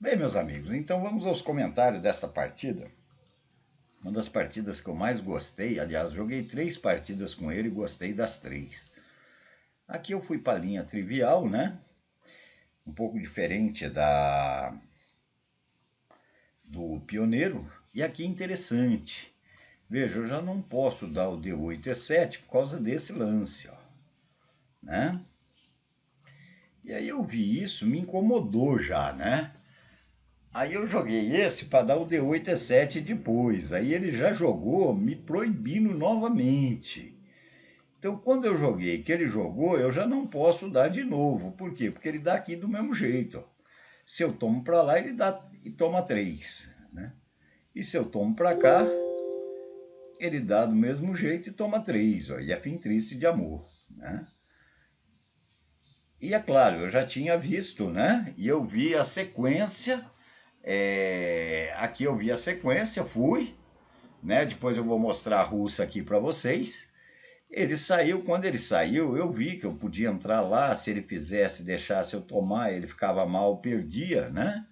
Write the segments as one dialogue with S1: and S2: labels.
S1: Bem, meus amigos, então vamos aos comentários desta partida. Uma das partidas que eu mais gostei, aliás, joguei 3 partidas com ele e gostei das 3. Aqui eu fui para a linha trivial, né? Um pouco diferente do pioneiro. E aqui interessante. Veja, eu já não posso dar o D8 E7 por causa desse lance, ó, né? E aí eu vi isso, me incomodou já, né? Aí eu joguei esse para dar o D8 E7 depois. Aí ele já jogou me proibindo novamente. Então, quando eu joguei que ele jogou, eu já não posso dar de novo. Por quê? Porque ele dá aqui do mesmo jeito. Se eu tomo para lá, ele dá e toma 3. Né? E se eu tomo para cá, ele dá do mesmo jeito e toma 3. Ó, e é fim triste de amor. Né? E é claro, eu já tinha visto, né? E eu vi a sequência. Aqui eu vi a sequência, fui, né? Depois eu vou mostrar a russa aqui para vocês. Ele saiu, quando ele saiu, eu vi que eu podia entrar lá, se ele fizesse, deixasse eu tomar, ele ficava mal, perdia, né?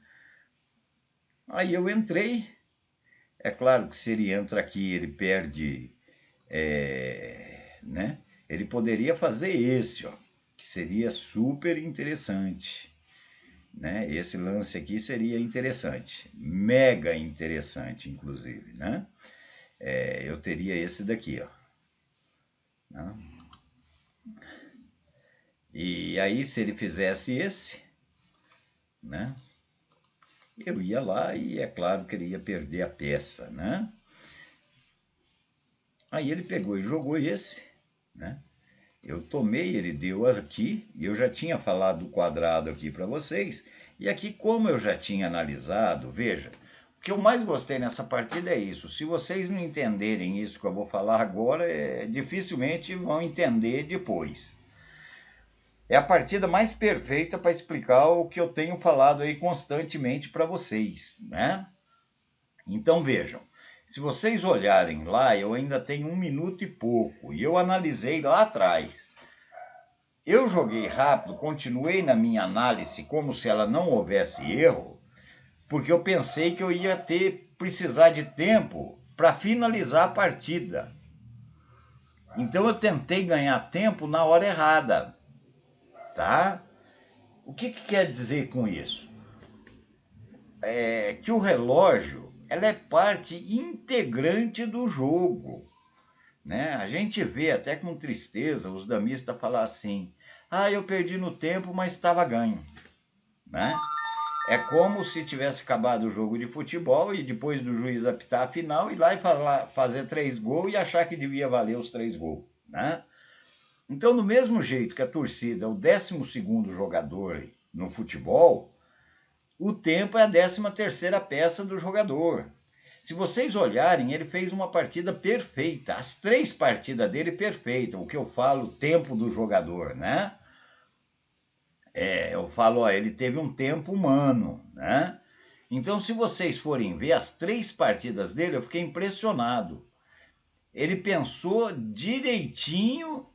S1: Aí eu entrei. É claro que se ele entra aqui, ele perde, né? Ele poderia fazer esse, ó, que seria super interessante, né? Esse lance aqui seria interessante, mega interessante, inclusive, né? Eu teria esse daqui, ó. Né? E aí, se ele fizesse esse, né? Eu ia lá e é claro que ele ia perder a peça, né? Aí ele pegou e jogou esse, né? Eu tomei, ele deu aqui, e eu já tinha falado do quadrado aqui para vocês, e aqui como eu já tinha analisado, veja, o que eu mais gostei nessa partida é isso. Se vocês não entenderem isso que eu vou falar agora, dificilmente vão entender depois. É a partida mais perfeita para explicar o que eu tenho falado aí constantemente para vocês, né? Então vejam, se vocês olharem lá, eu ainda tenho 1 minuto e pouco, e eu analisei lá atrás. Eu joguei rápido, continuei na minha análise como se ela não houvesse erro, porque eu pensei que eu ia precisar de tempo para finalizar a partida. Então eu tentei ganhar tempo na hora errada, tá? O que quer dizer com isso? É que o relógio, ela é parte integrante do jogo, né? A gente vê até com tristeza os damistas falar assim: ah, eu perdi no tempo, mas estava ganho, né? É como se tivesse acabado o jogo de futebol e depois do juiz apitar a final, ir lá e fazer 3 gols e achar que devia valer os 3 gols, né? Então, do mesmo jeito que a torcida é o 12º jogador no futebol, o tempo é a 13ª peça do jogador. Se vocês olharem, ele fez uma partida perfeita. As 3 partidas dele perfeitas. O que eu falo, tempo do jogador, né? Eu falo, ó, ele teve um tempo humano, né? Então, se vocês forem ver as 3 partidas dele, eu fiquei impressionado. Ele pensou direitinho,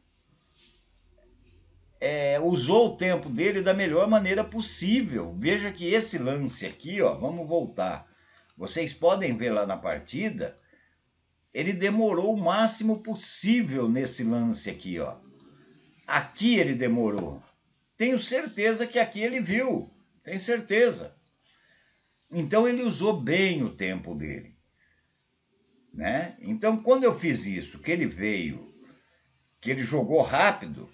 S1: usou o tempo dele da melhor maneira possível. Veja que esse lance aqui, ó, vamos voltar. Vocês podem ver lá na partida, ele demorou o máximo possível nesse lance aqui, ó. Aqui ele demorou. Tenho certeza que aqui ele viu. Tenho certeza. Então ele usou bem o tempo dele, né? Então quando eu fiz isso, que ele veio, que ele jogou rápido,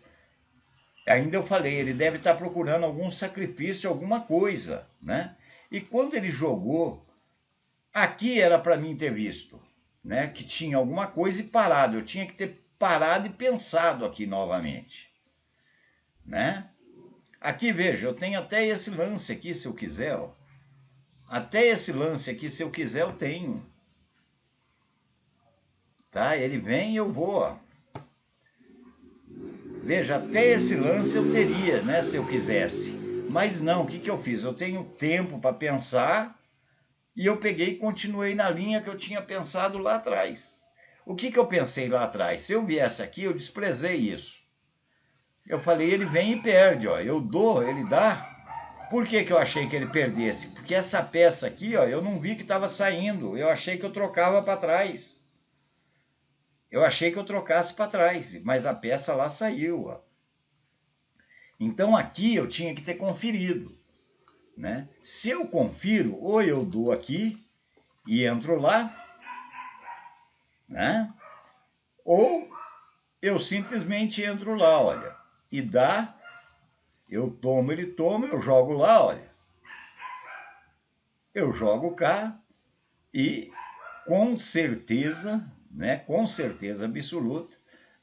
S1: ainda eu falei, ele deve estar procurando algum sacrifício, alguma coisa, né? E quando ele jogou, aqui era para mim ter visto, né? Que tinha alguma coisa e parado. Eu tinha que ter parado e pensado aqui novamente, né? Aqui, veja, eu tenho até esse lance aqui, se eu quiser, ó. Até esse lance aqui, se eu quiser, eu tenho. Tá? Ele vem e eu vou, ó. Veja, até esse lance eu teria, né, se eu quisesse. Mas não, o que eu fiz? Eu tenho tempo para pensar e eu peguei e continuei na linha que eu tinha pensado lá atrás. O que eu pensei lá atrás? Se eu viesse aqui, eu desprezei isso. Eu falei, ele vem e perde, ó. Eu dou, ele dá. Por que que eu achei que ele perdesse? Porque essa peça aqui, ó, eu não vi que estava saindo. Eu achei que eu trocava para trás. Eu achei que eu trocasse para trás, mas a peça lá saiu, ó. Então aqui eu tinha que ter conferido, né? Se eu confiro, ou eu dou aqui e entro lá, né? Ou eu simplesmente entro lá, olha, e dá, eu tomo, ele toma, eu jogo lá, olha. Eu jogo cá e com certeza, né? Com certeza absoluta,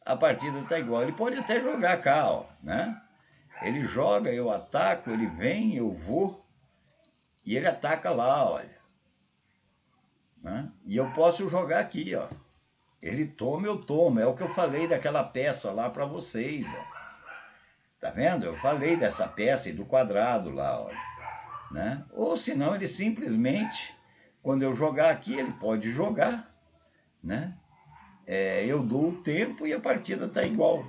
S1: a partida está igual. Ele pode até jogar cá, ó, né? Ele joga, eu ataco, ele vem, eu vou e ele ataca lá, olha. Né? E eu posso jogar aqui, ó. Ele toma, eu tomo. É o que eu falei daquela peça lá para vocês, ó. Tá vendo? Eu falei dessa peça e do quadrado lá, olha. Né? Ou senão ele simplesmente, quando eu jogar aqui, ele pode jogar, né? Eu dou o tempo e a partida tá igual,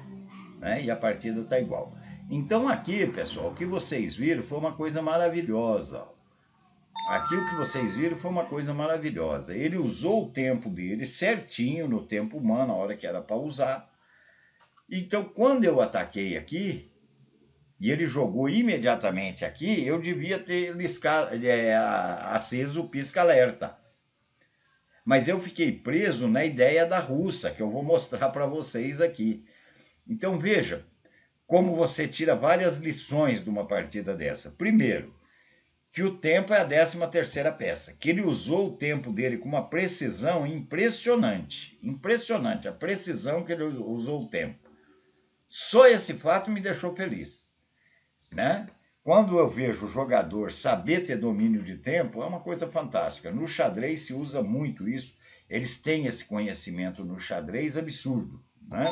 S1: né? E a partida tá igual. Então aqui, pessoal, o que vocês viram foi uma coisa maravilhosa, ó. Aqui o que vocês viram foi uma coisa maravilhosa. Ele usou o tempo dele certinho, no tempo humano, a hora que era para usar. Então, quando eu ataquei aqui, e ele jogou imediatamente aqui, eu devia ter aceso o pisca-alerta. Mas eu fiquei preso na ideia da russa, que eu vou mostrar para vocês aqui. Então, veja como você tira várias lições de uma partida dessa. Primeiro, que o tempo é a 13ª peça, que ele usou o tempo dele com uma precisão impressionante. Impressionante a precisão que ele usou o tempo. Só esse fato me deixou feliz, né? Quando eu vejo o jogador saber ter domínio de tempo, é uma coisa fantástica. No xadrez se usa muito isso, eles têm esse conhecimento no xadrez absurdo, né?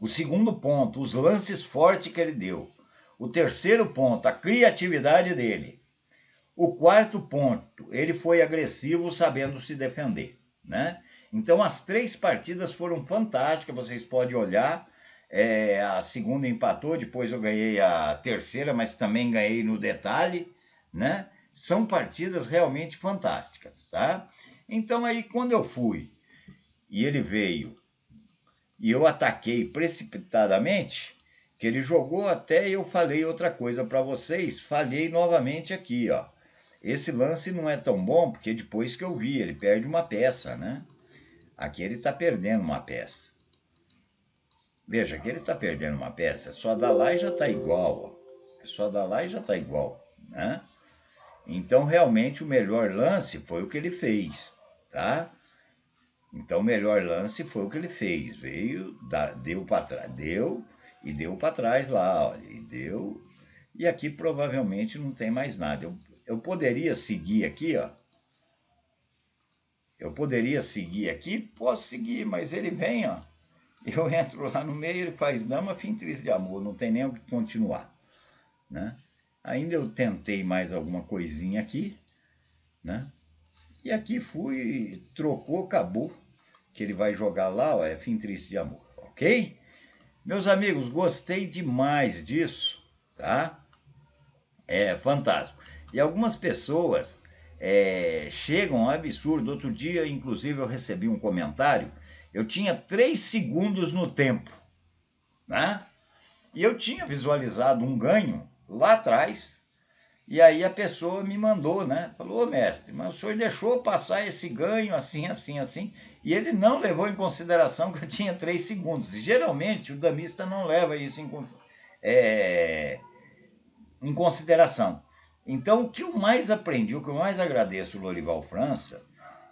S1: O segundo ponto, os lances fortes que ele deu. O terceiro ponto, a criatividade dele. O quarto ponto, ele foi agressivo sabendo se defender, né? Então as 3 partidas foram fantásticas, vocês podem olhar. A segunda empatou, depois eu ganhei a terceira, mas também ganhei no detalhe, né? São partidas realmente fantásticas, tá? Então aí quando eu fui e ele veio e eu ataquei precipitadamente, que ele jogou até eu falei outra coisa para vocês, falhei novamente aqui, ó. Esse lance não é tão bom, porque depois que eu vi, ele perde uma peça, né? Aqui ele está perdendo uma peça. Veja, aqui ele está perdendo uma peça, é só dar lá e já está igual, ó. É só dar lá e já está igual, né? Então, realmente, o melhor lance foi o que ele fez, tá? Então, o melhor lance foi o que ele fez. Veio, deu para trás, deu e deu para trás lá, olha, e deu. E aqui provavelmente não tem mais nada. Eu poderia seguir aqui, ó. Eu poderia seguir aqui, posso seguir, mas ele vem, ó. Eu entro lá no meio, ele faz dama, fim triste de amor, não tem nem o que continuar, né? Ainda eu tentei mais alguma coisinha aqui, né? E aqui fui, trocou, acabou, que ele vai jogar lá, ó, é fim triste de amor, ok? Meus amigos, gostei demais disso, tá? É fantástico. E algumas pessoas chegam a absurdo. Outro dia, inclusive, eu recebi um comentário. Eu tinha 3 segundos no tempo, né? E eu tinha visualizado um ganho lá atrás. E aí a pessoa me mandou, né? Falou, ô mestre, mas o senhor deixou passar esse ganho assim, assim, assim. E ele não levou em consideração que eu tinha 3 segundos. E geralmente o damista não leva isso em consideração. Então, o que eu mais aprendi, o que eu mais agradeço o Lorival França,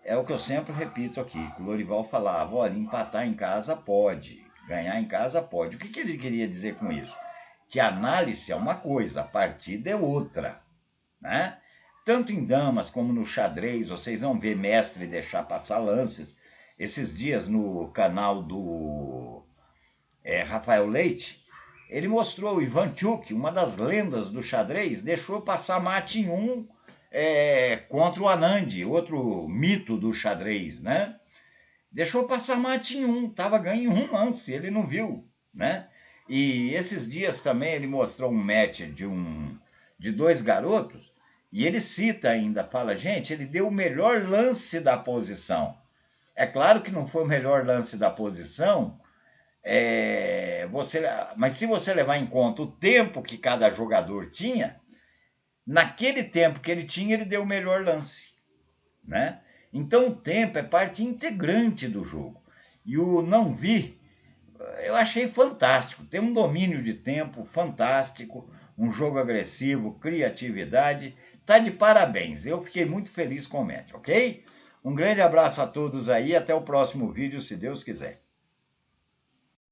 S1: é o que eu sempre repito aqui, que o Lorival falava, olha, empatar em casa pode, ganhar em casa pode. O que ele queria dizer com isso? Que a análise é uma coisa, a partida é outra, né? Tanto em damas como no xadrez, vocês vão ver mestre deixar passar lances. Esses dias no canal do Rafael Leite, ele mostrou o Ivan Tchuk, uma das lendas do xadrez, deixou passar mate em um contra o Anand, outro mito do xadrez, né? Deixou passar mate em um, estava ganho em um lance, ele não viu, né? E esses dias também ele mostrou um match de 2 garotos, e ele cita ainda, fala, gente, ele deu o melhor lance da posição. É claro que não foi o melhor lance da posição, mas se você levar em conta o tempo que cada jogador tinha, naquele tempo que ele tinha, ele deu o melhor lance, né? Então o tempo é parte integrante do jogo. E o não vi, eu achei fantástico. Tem um domínio de tempo fantástico, um jogo agressivo, criatividade. Tá de parabéns. Eu fiquei muito feliz com o match, ok? Um grande abraço a todos aí, até o próximo vídeo, se Deus quiser.